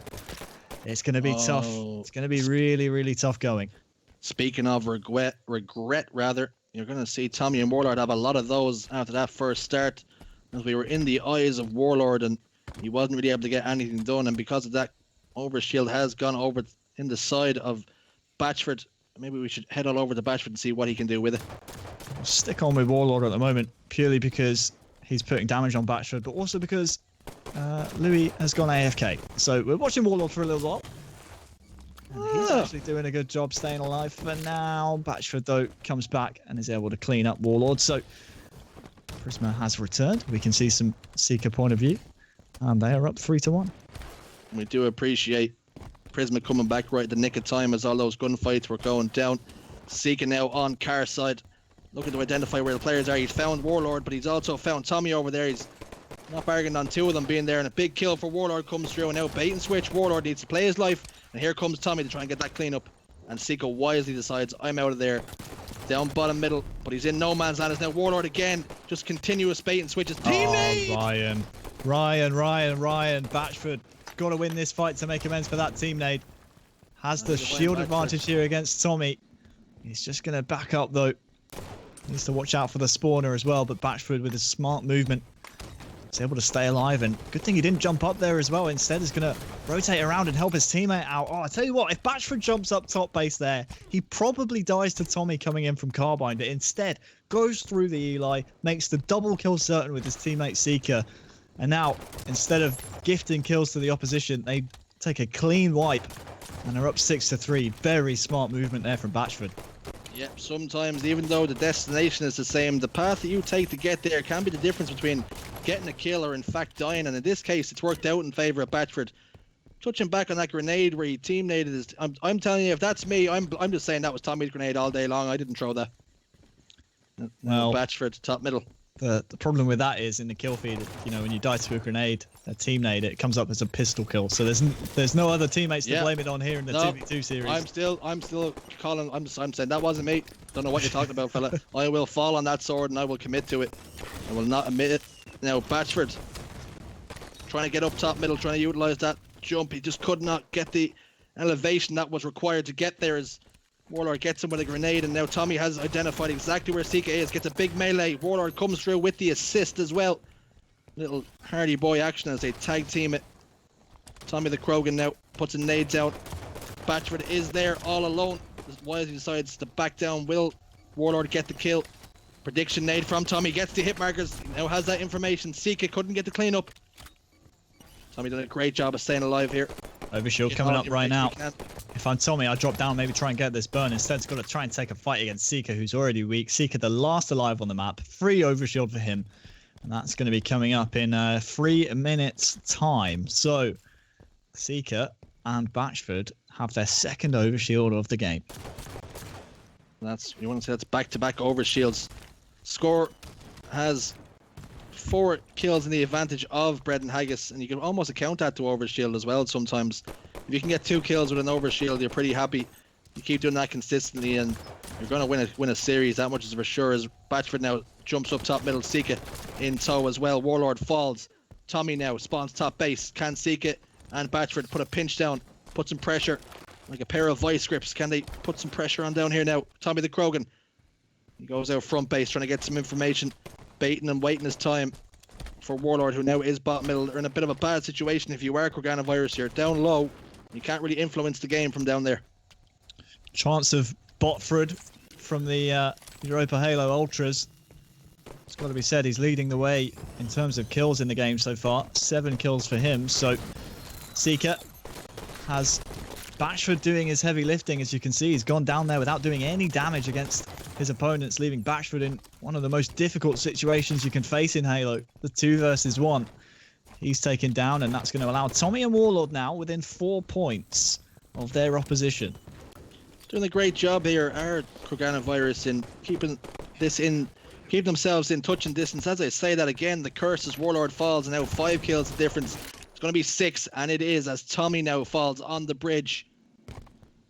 it's going to be tough. It's going to be really, really tough going. Speaking of regret, you're going to see Tommy and Warlord have a lot of those after that first start, as we were in the eyes of Warlord and he wasn't really able to get anything done. And because of that, overshield has gone over in the side of Batchford. Maybe we should head all over to Batchford and see what he can do with it. I'll stick on with Warlord at the moment, purely because he's putting damage on Batchford, but also because Louis has gone AFK. So we're watching Warlord for a little while. And he's actually doing a good job staying alive for now. Batchford, though, comes back and is able to clean up Warlord. So Prisma has returned. We can see some Seeker point of view. And they are up 3-1. We do appreciate Prisma coming back right at the nick of time as all those gunfights were going down. Seeking now on Car's side, looking to identify where the players are. He's found Warlord, but he's also found Tommy over there. He's not bargaining on two of them being there, and a big kill for Warlord comes through. And now bait and switch. Warlord needs to play his life, and here comes Tommy to try and get that clean up. And Seiko wisely decides, I'm out of there. Down bottom middle, but he's in no man's land. It's now Warlord again, just continuous bait and switches. Teammate! Ryan. Batchford got to win this fight to make amends for that team nade. Has the shield advantage here against Tommy. He's just going to back up though. Needs to watch out for the spawner as well, but Batchford with his smart movement is able to stay alive, and good thing he didn't jump up there as well. Instead is going to rotate around and help his teammate out. Oh, I tell you what, if Batchford jumps up top base there, he probably dies to Tommy coming in from Carbine, but instead goes through the Eli, makes the double kill certain with his teammate Seeker, and now instead of gifting kills to the opposition, they take a clean wipe and are up 6-3. Very smart movement there from Batchford. Yep, sometimes even though the destination is the same, the path that you take to get there can be the difference between getting a kill or in fact dying, and in this case it's worked out in favour of Batchford. Touching back on that grenade where he team naded his, I'm telling you, if that's me, I'm just saying that was Tommy's grenade all day long. I didn't throw that. Well, Batchford top middle. The problem with that is in the kill feed, you know, when you die to a grenade, a team nade, it comes up as a pistol kill. So there's no other teammates to blame it on here in the 2v2 series. I'm still calling. I'm saying that wasn't me. Don't know what you're talking about, fella. I will fall on that sword and I will commit to it. I will not admit it. Now Batchford trying to get up top middle, trying to utilize that jump. He just could not get the elevation that was required to get there as Warlord gets him with a grenade, and now Tommy has identified exactly where Seeker is, gets a big melee. Warlord comes through with the assist as well. Little Hardy Boy action as they tag team it. Tommy the Krogan now puts the nades out. Batchford is there all alone. Wisely decides to back down. Will Warlord get the kill? Prediction nade from Tommy, gets the hit markers. He now has that information. Seeker couldn't get the cleanup. Tommy did a great job of staying alive here. Overshield coming up right now. If I'm Tommy, I'll drop down, maybe try and get this burn. Instead, he's got to try and take a fight against Seeker, who's already weak. Seeker, the last alive on the map. Free overshield for him. And that's going to be coming up in 3 minutes' time. So, Seeker and Batchford have their second overshield of the game. You want to say that's back-to-back overshields. Score has 4 kills in the advantage of Bread&Haggis, and you can almost account that to overshield as well sometimes. If you can get 2 kills with an overshield, you're pretty happy. You keep doing that consistently and you're going to win a series, that much is for sure. As Batchford now jumps up top middle, Seeker in tow as well. Warlord falls. Tommy now spawns top base. Can Seeker and Batchford put a pinch down, put some pressure like a pair of vice grips? Can they put some pressure on down here now? Tommy the Krogan, he goes out front base trying to get some information, baiting and waiting his time for Warlord, who now is bottom middle. They're in a bit of a bad situation. If you are Kroganavirus, you're down low. You can't really influence the game from down there. Chance of Botford from the Europa Halo Ultras. It's got to be said, he's leading the way in terms of kills in the game so far. 7 kills for him. So Seeker has Batchford doing his heavy lifting. As you can see, he's gone down there without doing any damage against his opponents, leaving Batchford in one of the most difficult situations you can face in Halo, the 2 versus 1. He's taken down, and that's going to allow Tommy and Warlord now within 4 points of their opposition. Doing a great job here, our Kroganavirus, in keeping themselves in touch and distance. As I say that again, the curse as Warlord falls, and now 5 kills the difference. It's going to be 6, and it is, as Tommy now falls on the bridge.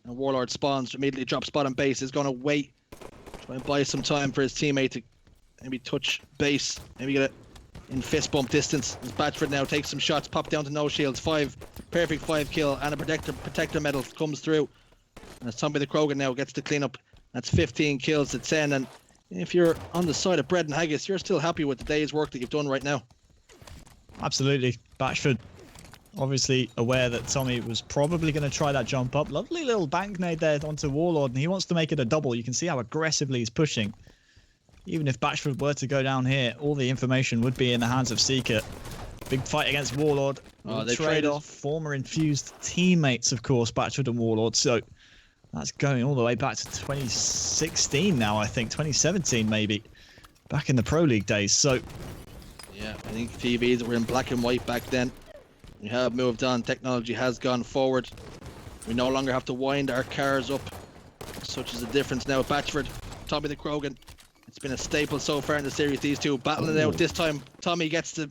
And Warlord spawns, immediately drops bottom base, is going to wait, try and buy some time for his teammate to maybe touch base, maybe get it in fist bump distance. As Batchford now takes some shots, pop down to no shields. 5, perfect 5 kill, and a protector medal comes through. And as Tommy the Krogan now gets to clean up, that's 15 kills to 10. And if you're on the side of Bread&Haggis, you're still happy with the day's work that you've done right now. Absolutely. Batchford obviously aware that Tommy was probably going to try that jump up. Lovely little bank nade there onto Warlord, and he wants to make it a double. You can see how aggressively he's pushing. Even if Batchford were to go down here, all the information would be in the hands of Seeker. Big fight against Warlord. They trade off former infused teammates, of course, Batchford and Warlord. So that's going all the way back to 2016 now, I think. 2017, maybe. Back in the Pro League days. So yeah, I think TVs were in black and white back then. We have moved on. Technology has gone forward. We no longer have to wind our cars up. Such is the difference now. Batchford, Tommy the Krogan. It's been a staple so far in the series. These two battling it out. This time, Tommy gets the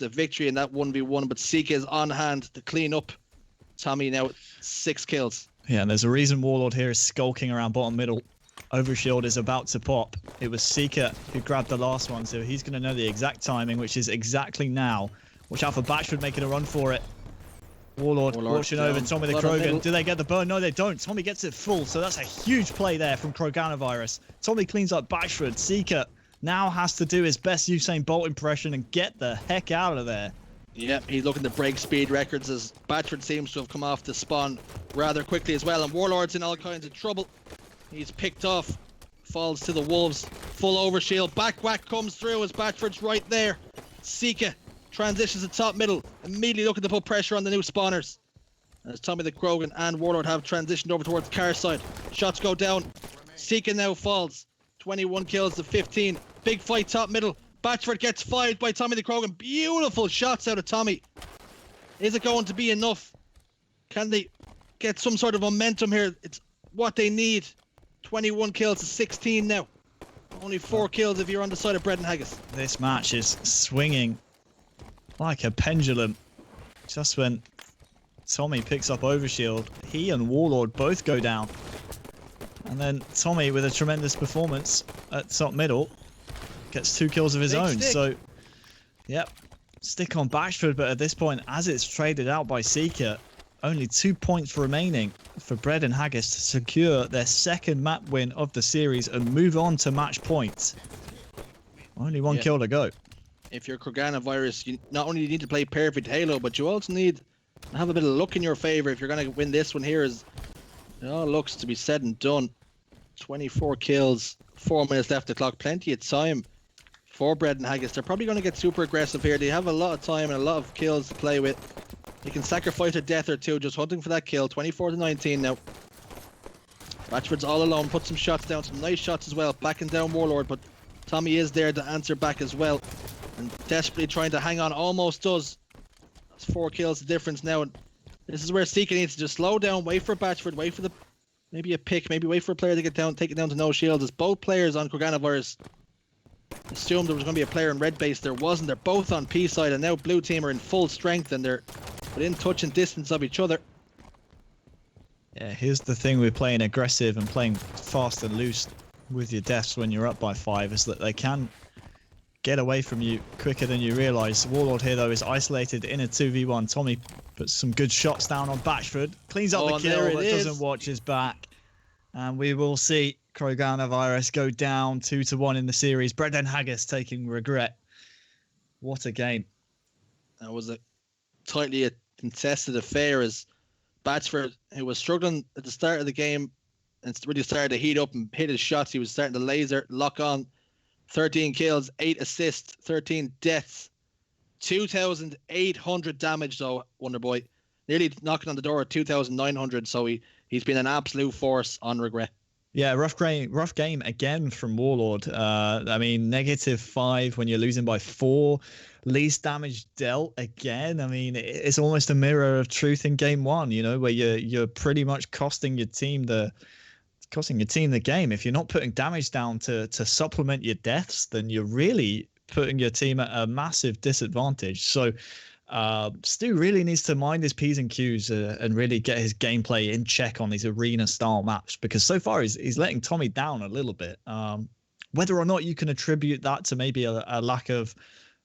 victory in that 1v1, but Sika is on hand to clean up. Tommy now 6 kills. Yeah, and there's a reason Warlord here is skulking around bottom middle. Overshield is about to pop. It was Sika who grabbed the last one, so he's going to know the exact timing, which is exactly now. Watch out for Batchford making a run for it. Warlord watching over Tommy the Krogan. Do they get the burn? No, they don't. Tommy gets it full, so that's a huge play there from Kroganavirus. Tommy cleans up Batchford. Sika now has to do his best Usain Bolt impression and get the heck out of there. Yep, he's looking to break speed records as Batchford seems to have come off the spawn rather quickly as well, and Warlord's in all kinds of trouble. He's picked off, falls to the wolves, full overshield, back whack comes through as Batchford's right there. Sika transitions to top middle, immediately looking to put pressure on the new spawners. As Tommy the Krogan and Warlord have transitioned over towards car side. Shots go down. Sika now falls. 21 kills to 15. Big fight top middle. Batchford gets 5 by Tommy the Krogan. Beautiful shots out of Tommy. Is it going to be enough? Can they get some sort of momentum here? It's what they need. 21 kills to 16 now. Only 4 kills if you're on the side of Bread&Haggis. This match is swinging like a pendulum. Just when Tommy picks up Overshield, he and Warlord both go down. And then Tommy, with a tremendous performance at top middle, gets 2 kills of his own. Stick. So, yep, stick on Batchford, but at this point, as it's traded out by Sika, only 2 points remaining for Bread&Haggis to secure their second map win of the series and move on to match points. Only 1 kill to go. If you're Kroganavirus, you not only need to play perfect Halo, but you also need to have a bit of luck in your favor if you're going to win this one here. As it all looks to be said and done. 24 kills, 4 minutes left to clock, plenty of time for Bread&Haggis. They're probably going to get super aggressive here. They have a lot of time and a lot of kills to play with. They can sacrifice a death or two just hunting for that kill. 24 to 19 now. Batchford's all alone, put some shots down, some nice shots as well, backing down Warlord, but Tommy is there to answer back as well. And desperately trying to hang on, almost does. That's 4 kills the difference now. And this is where Sika needs to just slow down, wait for Batchford, wait for maybe a pick, maybe wait for a player to get down, take it down to no shields. As both players on Kroganavirus assumed there was going to be a player in red base, there wasn't. They're both on P side, and now blue team are in full strength and they're within touch and distance of each other. Yeah, here's the thing with playing aggressive and playing fast and loose with your deaths when you're up by 5 is that they can get away from you quicker than you realise. Warlord here, though, is isolated in a 2v1. Tommy puts some good shots down on Batchford. Cleans up the kill, but doesn't watch his back. And we will see Kroganavirus go down 2-1 in the series. Bread&Haggis taking regret. What a game. That was a tightly contested affair as Batchford, who was struggling at the start of the game and really started to heat up and hit his shots. He was starting to laser, lock on. 13 kills, 8 assists, 13 deaths, 2,800 damage though, Wonderboy. Nearly knocking on the door at 2,900, so he's been an absolute force on regret. Yeah, rough game again from Warlord. I mean, -5 when you're losing by 4. Least damage dealt again. I mean, it's almost a mirror of truth in game 1, you know, where you're pretty much costing your team the game. If you're not putting damage down to supplement your deaths, then you're really putting your team at a massive disadvantage. So Stu really needs to mind his P's and Q's and really get his gameplay in check on these arena style maps, because so far he's letting Tommy down a little bit. Whether or not you can attribute that to maybe a lack of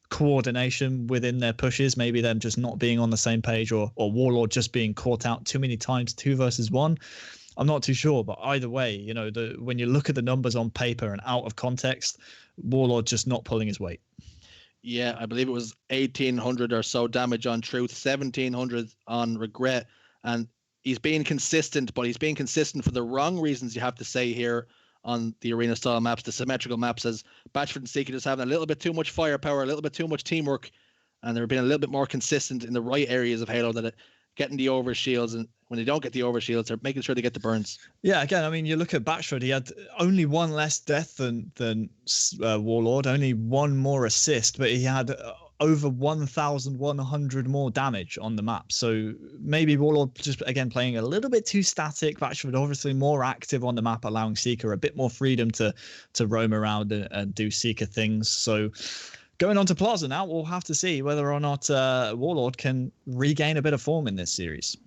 coordination within their pushes, maybe them just not being on the same page, or Warlord just being caught out too many times 2 versus 1. I'm not too sure, but either way, you know, when you look at the numbers on paper and out of context, Warlord just not pulling his weight. Yeah, I believe it was 1,800 or so damage on Truth, 1,700 on Regret, and he's being consistent, but he's being consistent for the wrong reasons, you have to say here on the arena style maps, the symmetrical maps, as Batchford and Sika just having a little bit too much firepower, a little bit too much teamwork, and they're being a little bit more consistent in the right areas of Halo, that getting the overshields, and when they don't get the overshields, they're making sure they get the burns. Yeah, again, I mean, you look at Batchford, he had only 1 less death than Warlord, only 1 more assist, but he had over 1,100 more damage on the map. So maybe Warlord just, again, playing a little bit too static. Batchford obviously more active on the map, allowing Seeker a bit more freedom to roam around and do Seeker things. So going on to Plaza now, we'll have to see whether or not Warlord can regain a bit of form in this series.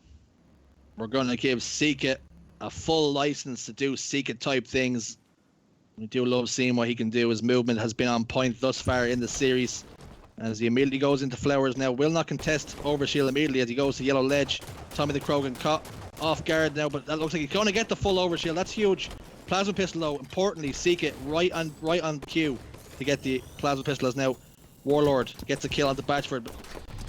We're going to give Seeker a full license to do Seeker-type things. We do love seeing what he can do. His movement has been on point thus far in the series. As he immediately goes into Flowers now, will not contest Overshield immediately as he goes to Yellow Ledge. Tommy the Krogan caught off guard now, but that looks like he's going to get the full Overshield. That's huge. Plasma Pistol though, importantly, Seek right on cue to get the Plasma Pistol as now Warlord gets a kill onto Batchford. But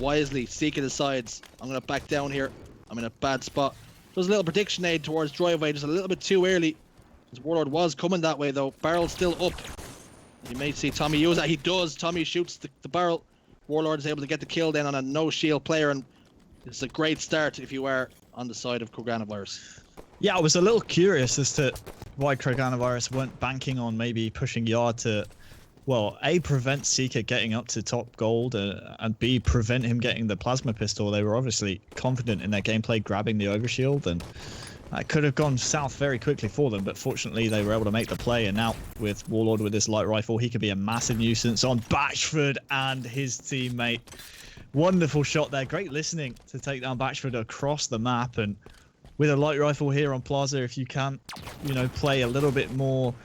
wisely, Seek decides, I'm going to back down here. I'm in a bad spot. Does a little prediction aid towards Driveway, just a little bit too early. His Warlord was coming that way though. Barrel still up. You may see Tommy use that. He does. Tommy shoots the barrel. Warlord is able to get the kill then on a no shield player, and it's a great start if you are on the side of Kroganavirus. Yeah, I was a little curious as to why Kroganavirus weren't banking on maybe pushing Yard to, well, A, prevent Seeker getting up to top gold, and B, prevent him getting the Plasma Pistol. They were obviously confident in their gameplay, grabbing the Overshield, and that could have gone south very quickly for them, but fortunately they were able to make the play, and now with Warlord with this light rifle, he could be a massive nuisance on Batchford and his teammate. Wonderful shot there. Great listening to take down Batchford across the map, and with a light rifle here on Plaza, if you can, you know, play a little bit more,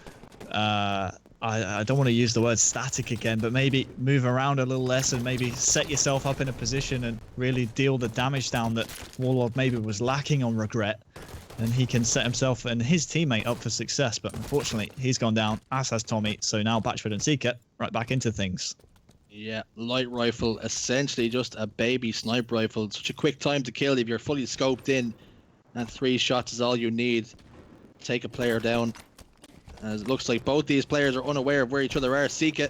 I don't want to use the word static again, but maybe move around a little less and maybe set yourself up in a position and really deal the damage down that Warlord maybe was lacking on Regret. And he can set himself and his teammate up for success, but unfortunately he's gone down, as has Tommy. So now Batchford and Seeker right back into things. Yeah, light rifle, essentially just a baby sniper rifle. Such a quick time to kill if you're fully scoped in, and 3 shots is all you need. Take a player down. As it looks like both these players are unaware of where each other are. Seeker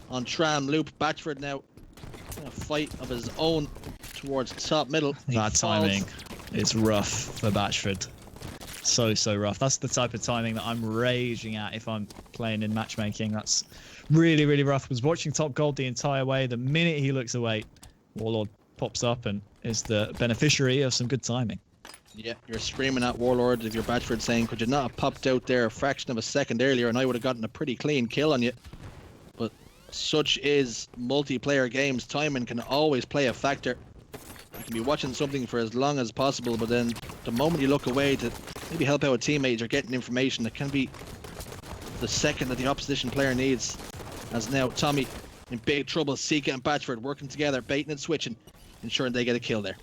on Tram Loop. Batchford now in a fight of his own towards top middle. That timing is rough for Batchford. So rough. That's the type of timing that I'm raging at if I'm playing in matchmaking. That's really rough. Was watching top gold the entire way. The minute he looks away, Warlord pops up and is the beneficiary of some good timing. Yeah, you're screaming at Warlord if you're Batchford, saying, could you not have popped out there a fraction of a second earlier and I would have gotten a pretty clean kill on you. But such is multiplayer games. Timing can always play a factor. You can be watching something for as long as possible, but then the moment you look away to maybe help out a teammate or getting information, that can be the second that the opposition player needs. As now Tommy in big trouble, Seeker and Batchford working together, baiting and switching, ensuring they get a kill there.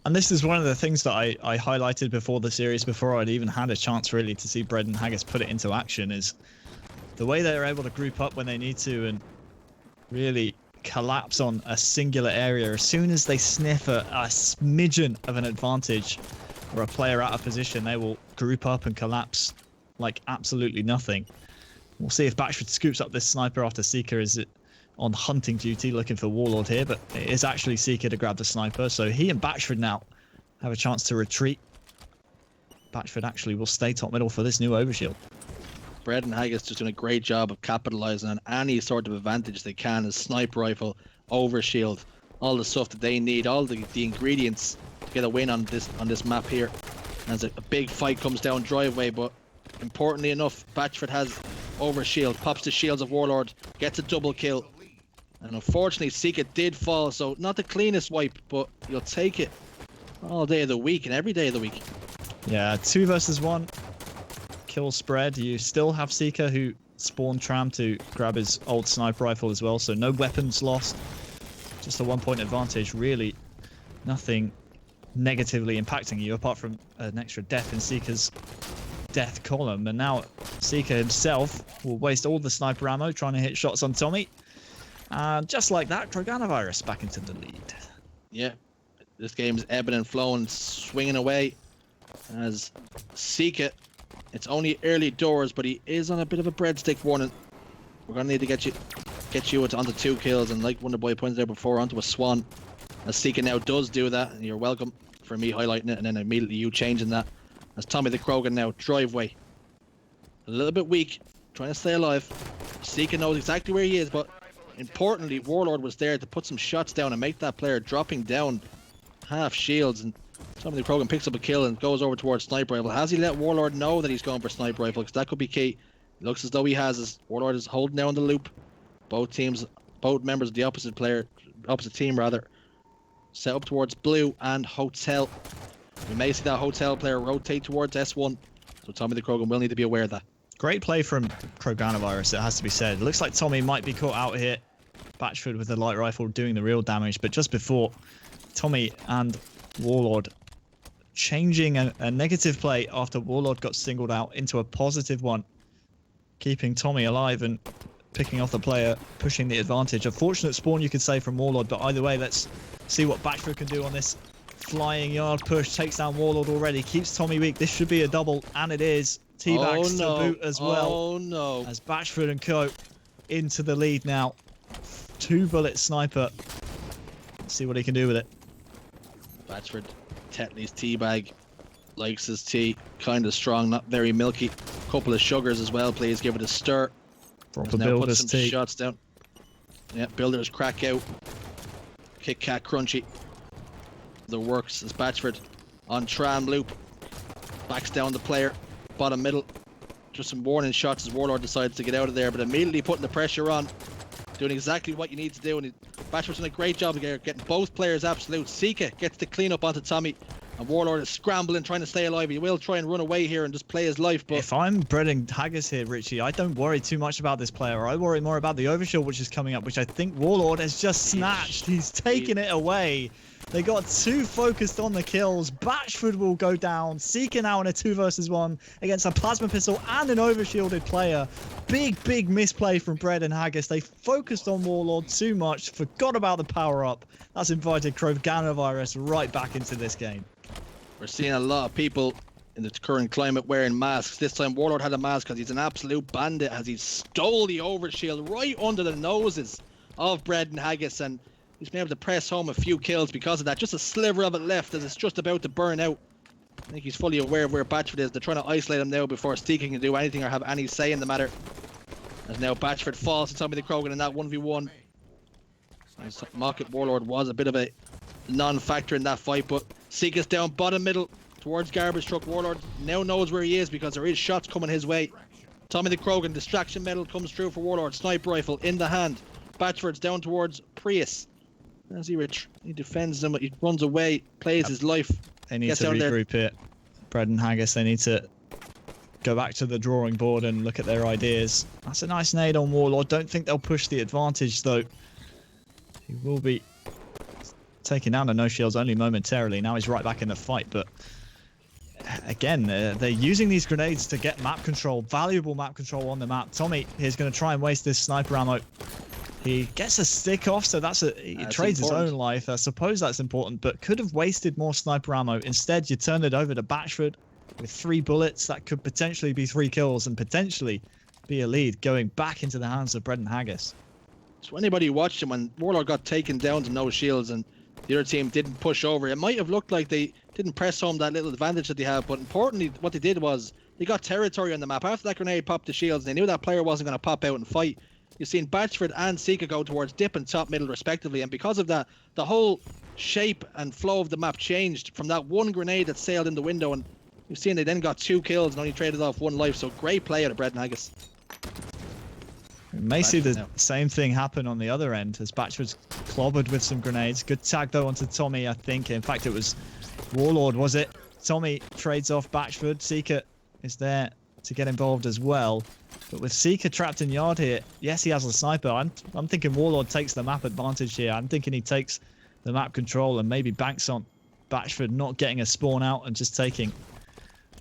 And this is one of the things that I highlighted before the series, before I'd even had a chance really to see Bread&Haggis put it into action, is the way they're able to group up when they need to and really collapse on a singular area. As soon as they sniff a smidgen of an advantage or a player out of position, they will group up and collapse like absolutely nothing. We'll see if Batchford scoops up this sniper after Seeker is on hunting duty looking for Warlord here, but it is actually Seeker to grab the sniper, so he and Batchford now have a chance to retreat. Batchford actually will stay top middle for this new overshield. Bread&Haggis just doing a great job of capitalizing on any sort of advantage they can. As sniper rifle, overshield, all the stuff that they need, all the ingredients to get a win on this map here. As a big fight comes down Driveway, but importantly enough, Batchford has overshield, pops the shields of Warlord, gets a double kill. And unfortunately, Seeker did fall, so not the cleanest wipe, but you'll take it all day of the week and every day of the week. Yeah, 2 versus 1. Kill spread. You still have Seeker who spawned Tram to grab his old sniper rifle as well, so no weapons lost. Just a 1-point advantage. Really nothing negatively impacting you apart from an extra death in Seeker's death column. And now Seeker himself will waste all the sniper ammo trying to hit shots on Tommy. And just like that, Kroganavirus back into the lead. Yeah, this game's ebbing and flowing, swinging away as Seeker. It's only early doors, but he is on a bit of a breadstick warning. We're gonna need to get you onto 2 kills, and like Wonderboy pointed out before, onto a swan. As Seeker now does do that, and you're welcome for me highlighting it, and then immediately you changing that. As Tommy the Krogan now, Driveway. A little bit weak, trying to stay alive. Seeker knows exactly where he is, but importantly, Warlord was there to put some shots down and make that player dropping down half shields. And somebody Krogan picks up a kill and goes over towards Sniper Rifle. Has he let Warlord know that he's going for Sniper Rifle? Because that could be key. It looks as though he has. His Warlord is holding down the loop. Both members of the opposite team rather, set up towards Blue and Hotel. We may see that Hotel player rotate towards S1. So Tommy the Krogan will need to be aware of that. Great play from Kroganavirus, it has to be said. It looks like Tommy might be caught out here. Batchford with the light rifle doing the real damage, but just before, Tommy and Warlord changing a negative play after Warlord got singled out into a positive one, keeping Tommy alive and picking off the player, pushing the advantage. A fortunate spawn, you could say, from Warlord, but either way, let's see what Batchford can do on this flying yard push. Takes down Warlord already, keeps Tommy weak. This should be a double, and it is. Teabags to boot as well. Oh no. As Batchford and co into the lead now. 2-bullet sniper. Let's see what he can do with it. Batchford, Tetley's teabag. Likes his tea. Kind of strong, not very milky. Couple of sugars as well, please. Give it a stir. Proper now builder's put some tea. shots down. Yeah, builders crack out. Kit Kat crunchy. The works as Batchford on tram loop. Backs down the player. Bottom middle. Just some warning shots as Warlord decides to get out of there, but immediately putting the pressure on. Doing exactly what you need to do. And Batchford's done a great job of getting both players absolute. Sika gets the clean up onto Tommy. And Warlord is scrambling, trying to stay alive. He will try and run away here and just play his life. But if I'm Bread&Haggis here, Richie, I don't worry too much about this player. I worry more about the overshield which is coming up, which I think Warlord has just snatched. He's taken it away. They got too focused on the kills. Batchford will go down. Seeker now in a 2 versus 1 against a plasma pistol and an overshielded player. Big misplay from Bread&Haggis. They focused on Warlord too much, forgot about the power-up. That's invited Kroganavirus right back into this game. We're seeing a lot of people in the current climate wearing masks. This time Warlord had a mask because he's an absolute bandit as he stole the overshield right under the noses of Bread&Haggis, and he's been able to press home a few kills because of that. Just a sliver of it left as it's just about to burn out. I think he's fully aware of where Batchford is. They're trying to isolate him now before Steaker can do anything or have any say in the matter. As now Batchford falls to Tommy the Krogan in that 1v1. Mocket Warlord was a bit of a non-factor in that fight, but Seeka's down bottom middle towards Garbage Truck. Warlord now knows where he is because there is shots coming his way. Tommy the Krogan, distraction medal comes through for Warlord. Sniper rifle in the hand. Batchford's down towards Prius. As he defends him, he runs away, plays his life. They need to regroup here. Bread&Haggis, they need to go back to the drawing board and look at their ideas. That's a nice nade on Warlord. Don't think they'll push the advantage though. He will be taking down the no shields only momentarily. Now he's right back in the fight, but again, they're using these grenades to get map control, valuable map control on the map. Tommy is going to try and waste this sniper ammo. He gets a stick off, so he trades his own life. I suppose that's important, but could have wasted more sniper ammo. Instead, you turn it over to Batchford with 3 bullets. That could potentially be 3 kills and potentially be a lead going back into the hands of Bread&Haggis. So anybody who watched him when Warlord got taken down to no shields and the other team didn't push over, it might have looked like they didn't press home that little advantage that they have, but importantly, what they did was they got territory on the map. After that grenade popped the shields, they knew that player wasn't going to pop out and fight. You've seen Batchford and Seeka go towards dip and top middle respectively, and because of that, the whole shape and flow of the map changed from that one grenade that sailed in the window, and you've seen they then got 2 kills and only traded off 1 life, so great play out of Bread&Haggis. We may see the same thing happen on the other end as Batchford's clobbered with some grenades. Good tag though onto Tommy, I think. In fact, it was Warlord, was it? Tommy trades off Batchford. Seeka is there to get involved as well. But with Seeka trapped in yard here, yes, he has a sniper. I'm thinking Warlord takes the map advantage here. I'm thinking he takes the map control and maybe banks on Batchford not getting a spawn out and just taking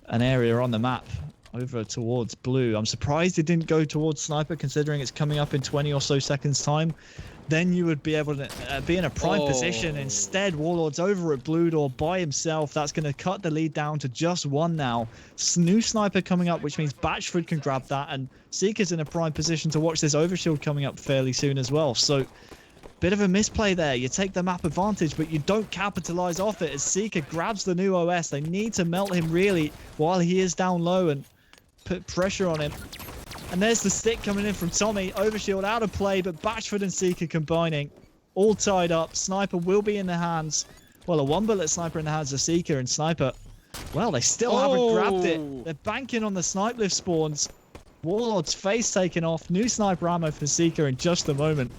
an area on the map over towards blue. I'm surprised it didn't go towards sniper, considering it's coming up in 20 or so seconds time. Then you would be able to be in a prime position. Instead, Warlord's over at blue door by himself. That's going to cut the lead down to just 1 now. New sniper coming up, which means Batchford can grab that, and Seeker's in a prime position to watch this overshield coming up fairly soon as well. So bit of a misplay there. You take the map advantage, but you don't capitalize off it as Seeker grabs the new OS. They need to melt him really while he is down low and put pressure on him. And there's the stick coming in from Tommy. Overshield out of play, but Batchford and Seeker combining. All tied up. Sniper will be in the hands. Well, a one-bullet sniper in the hands of Seeker, and Sniper, well, they still haven't grabbed it. They're banking on the snipe lift spawns. Warlord's face taken off. New sniper ammo for Seeker in just a moment.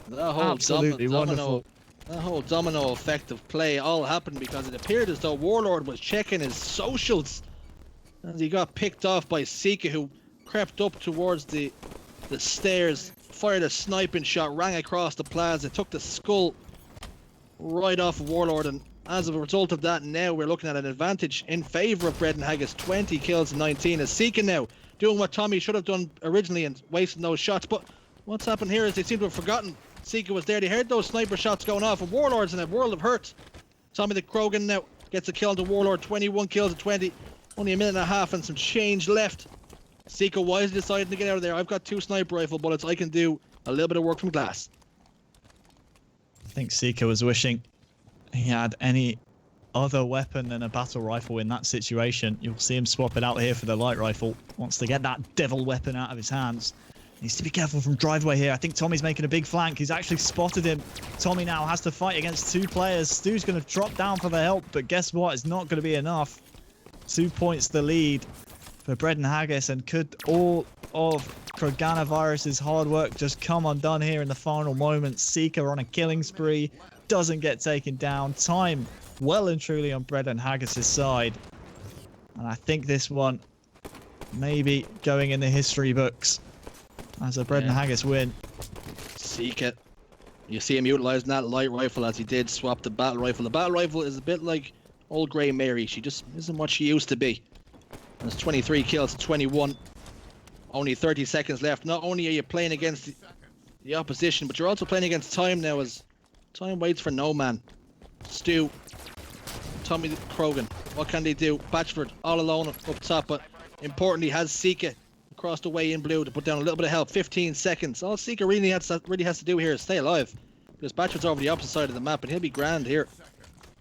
That whole Absolutely wonderful. That whole domino effect of play all happened because it appeared as though Warlord was checking his socials as he got picked off by Seeker, who crept up towards the stairs, fired a sniping shot, rang across the plaza, took the skull right off of Warlord, and as a result of that, now we're looking at an advantage in favor of Bread&Haggis. 20 kills to 19 as Seeker now doing what Tommy should have done originally and wasting those shots. But what's happened here is they seem to have forgotten Seeker was there. They heard those sniper shots going off, and Warlord's in a world of hurt. Tommy the Krogan now gets a kill to Warlord. 21 kills to 20. Only a minute and a half and some change left. Seeker wisely decided to get out of there. I've got 2 sniper rifle bullets. I can do a little bit of work from glass. I think Seeker was wishing he had any other weapon than a battle rifle in that situation. You'll see him swap it out here for the light rifle. Wants to get that devil weapon out of his hands. Needs to be careful from driveway here. I think Tommy's making a big flank. He's actually spotted him. Tommy now has to fight against 2 players. Stu's going to drop down for the help, but guess what? It's not going to be enough. 2 points the lead for Bread&Haggis, and could all of Kroganavirus's hard work just come undone here in the final moments? Seeker on a killing spree, doesn't get taken down. Time well and truly on Bread&Haggis' side. And I think this one maybe going in the history books as a Bread&Haggis win. Seeker, you see him utilising that light rifle as he did swap the battle rifle. The battle rifle is a bit like old Grey Mary. She just isn't what she used to be. There's 23 kills to 21. Only 30 seconds left. Not only are you playing against the opposition, but you're also playing against time now, as time waits for no man. Stu, Tommy Krogan, what can they do? Batchford all alone up top, but importantly has Seeker across the way in blue to put down a little bit of help. 15 seconds. All Seeker really has to do here is stay alive, because Batchford's over the opposite side of the map, and he'll be grand here.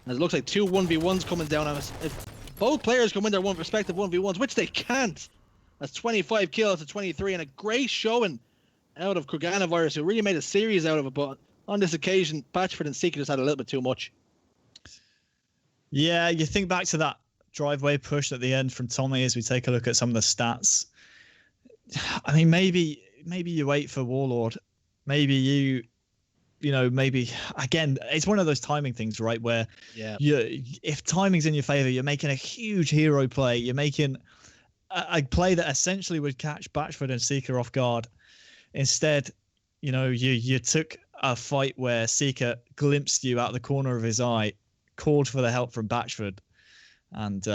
And it looks like 2 1v1s coming down. If both players can win their respective 1v1s, which they can't. That's 25 kills to 23, and a great showing out of Kroganavirus, who really made a series out of it. But on this occasion, Batchford and Seeker just had a little bit too much. Yeah, you think back to that driveway push at the end from Tommy as we take a look at some of the stats. I mean, maybe you wait for Warlord. Maybe maybe again, it's one of those timing things, right? Where if timing's in your favor, you're making a huge hero play. You're making a play that essentially would catch Batchford and Seeker off guard. Instead, you took a fight where Seeker glimpsed you out the corner of his eye, called for the help from Batchford, and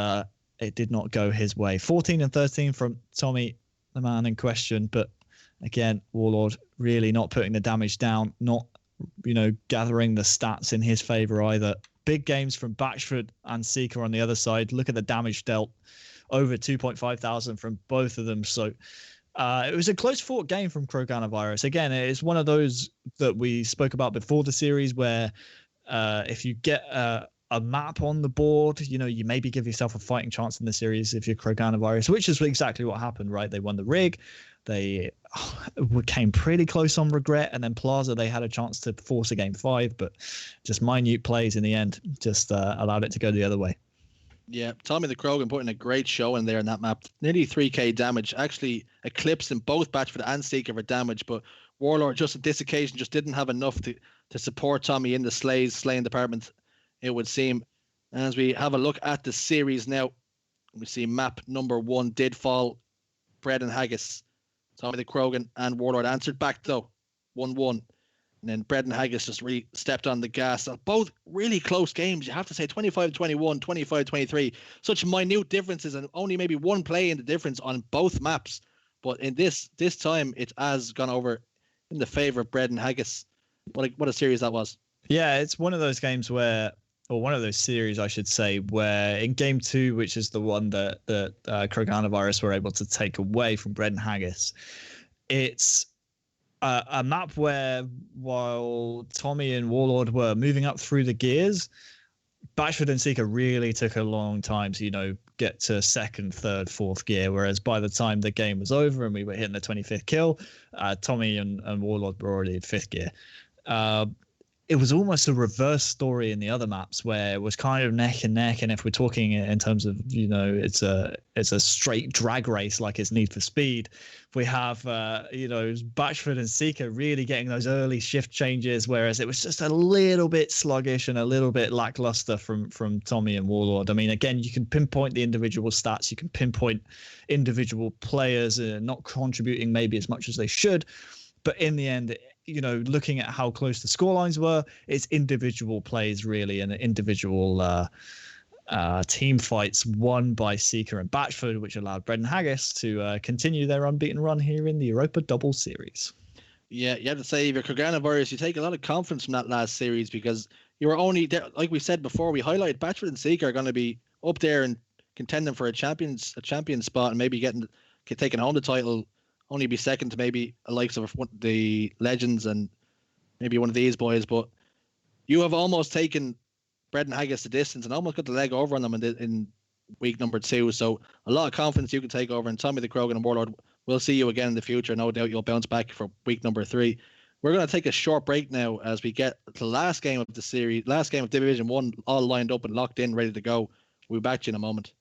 it did not go his way. 14 and 13 from Tommy, the man in question. But again, Warlord really not putting the damage down, not gathering the stats in his favor either. Big games from Batchford and Seeker on the other side. Look at the damage dealt, over 2.5 thousand from both of them. So it was a close fought game from Kroganavirus. Again, it's one of those that we spoke about before the series where if you get a map on the board, you maybe give yourself a fighting chance in the series if you're Kroganavirus, which is exactly what happened, right? They won the rig. They came pretty close on regret, and then Plaza, they had a chance to force a game 5, but just minute plays in the end just allowed it to go the other way. Yeah, Tommy the Krogan putting a great show in there in that map. Nearly 3k damage, actually eclipsing both Batchford and Seeker for damage, but Warlord just at this occasion just didn't have enough to support Tommy in the slaying department, it would seem. As we have a look at the series now, we see map number 1 did fall. Bread&Haggis, Tommy the Krogan and Warlord answered back though, 1-1. And then Bread&Haggis just really stepped on the gas. Both really close games, you have to say. 25-21, 25-23. Such minute differences, and only maybe one play in the difference on both maps. But in this time, it has gone over in the favor of Bread&Haggis. What a series that was. Yeah, it's one of those games where, or one of those series, I should say, where in game 2, which is the one that Kroganavirus were able to take away from Bread&Haggis, it's a map where while Tommy and Warlord were moving up through the gears, Batchford and Seeker really took a long time to, get to second, third, fourth gear. Whereas by the time the game was over and we were hitting the 25th kill, Tommy and Warlord were already in fifth gear. It was almost a reverse story in the other maps where it was kind of neck and neck. And if we're talking in terms of, it's a straight drag race, like it's Need for Speed, we have, Batchford and Seeker really getting those early shift changes, whereas it was just a little bit sluggish and a little bit lackluster from Tommy and Warlord. I mean, again, you can pinpoint the individual stats. You can pinpoint individual players not contributing maybe as much as they should. But in the end, looking at how close the scorelines were, it's individual plays really, and individual team fights won by Seeker and Batchford, which allowed Bread&Haggis to continue their unbeaten run here in the Europa Double Series. Yeah, you have to say, if you're Kroganavirus, you take a lot of confidence from that last series, because you were only there, like we said before, we highlighted Batchford and Seeker are going to be up there and contending for a champion spot, and maybe taking home the title. Only be second to maybe the likes of the Legends and maybe one of these boys, but you have almost taken Bread&Haggis the distance and almost got the leg over on them in week number 2. So a lot of confidence you can take over. And Tommy the Krogan and Warlord, we'll see you again in the future. No doubt you'll bounce back for week number 3. We're going to take a short break now as we get the last game of the series, last game of Division 1, all lined up and locked in, ready to go. We'll be back to you in a moment.